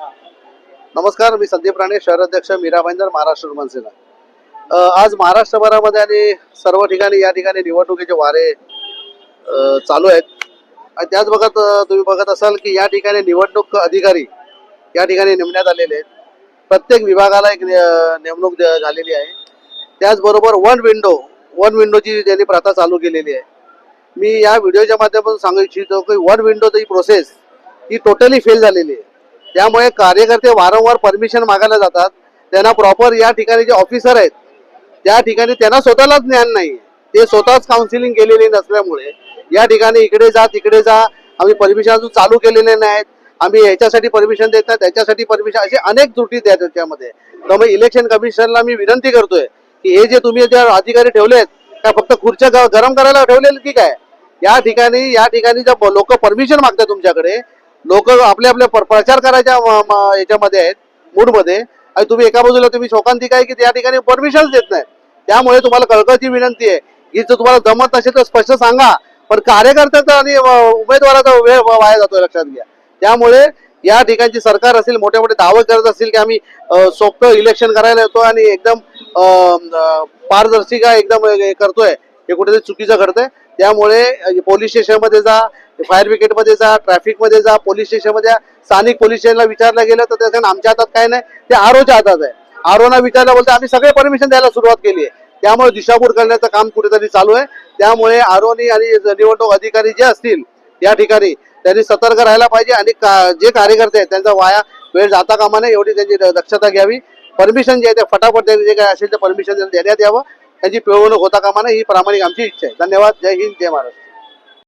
नमस्कार, मी संदीप राणे, शहराध्यक्ष मीरा भाईंदर, महाराष्ट्र मनसेना। आज महाराष्ट्रभरामध्ये आणि सर्व ठिकाणी या ठिकाणी निवडणुकीचे वारे चालू आहेत। आणि त्याच बघत तुम्ही बघत असाल की या ठिकाणी निवडणूक अधिकारी या ठिकाणी नेमण्यात आलेले आहेत। प्रत्येक विभागाला एक नेमणूक झालेली आहे। त्याचबरोबर वन विंडोची त्यांनी प्रथा चालू केलेली आहे। मी या व्हिडिओच्या माध्यमातून सांगू इच्छितो की वन विंडोची प्रोसेस ही टोटली फेल झालेली आहे। त्यामुळे कार्यकर्ते वारंवार परमिशन मागायला जातात, त्यांना प्रॉपर या ठिकाणी जे ऑफिसर आहेत त्या ठिकाणी त्यांना स्वतःलाच ज्ञान नाही, ते स्वतःच काउन्सिलिंग केलेली नसल्यामुळे या ठिकाणी इकडे जा तिकडे जा, आम्ही परमिशन अजून चालू केलेले नाहीत, आम्ही याच्यासाठी परमिशन देत नाही त्याच्यासाठी परमिशन, असे अनेक त्रुटी आहेत त्याच्यामध्ये। त्यामुळे इलेक्शन कमिशनला मी विनंती करतोय की हे जे तुम्ही जे अधिकारी ठेवलेत काय फक्त खुर्च्या गरम करायला ठेवलेले की काय? या ठिकाणी जर लोक परमिशन मागतात तुमच्याकडे, लोक आपल्या प्रचार करायच्या याच्यामध्ये आहेत मूडमध्ये, आणि तुम्ही एका बाजूला तुम्ही शोकांतिका आहे की या ठिकाणी परमिशन देत नाही। त्यामुळे तुम्हाला कळकळीची विनंती आहे की जर तुम्हाला जमत नसेल तर स्पष्ट सांगा, पण कार्यकर्त्याचा आणि उमेदवाराचा वेळ वाया जातोय, लक्षात घ्या। त्यामुळे या ठिकाणची सरकार असेल मोठे मोठे दावे करत असतील की आम्ही सोपं इलेक्शन करायला येतो आणि एकदम पारदर्शिका एकदम करतोय, हे कुठेतरी चुकीचं घडतंय। त्यामुळे पोलीस स्टेशनमध्ये जा, फायर ब्रिगेडमध्ये जा, ट्रॅफिकमध्ये जा, पोलीस स्टेशनमध्ये स्थानिक पोलीस स्टेशनला विचारलं गेलं तर त्याच्या आमच्या हातात काय नाही, ते आरओच्या हातात आहे। आरओना विचारलं बोलते आम्ही सगळे परमिशन द्यायला सुरुवात केली आहे। त्यामुळे दिशाभूल करण्याचं काम कुठेतरी चालू आहे। त्यामुळे आरओनी आणि निवडणूक अधिकारी जे असतील या ठिकाणी त्यांनी सतर्क राहायला पाहिजे आणि जे कार्यकर्ते आहेत त्यांचा वेळ जाता कामा नये एवढी त्यांची दक्षता घ्यावी। परमिशन जे आहे ते फटाफट त्यांनी जे काय असेल ते परमिशन देण्यात यावं, त्यांची पिळवणूक होता कामा नये, ही प्रामाणिक आमची इच्छा आहे। धन्यवाद। जय हिंद, जय महाराष्ट्र।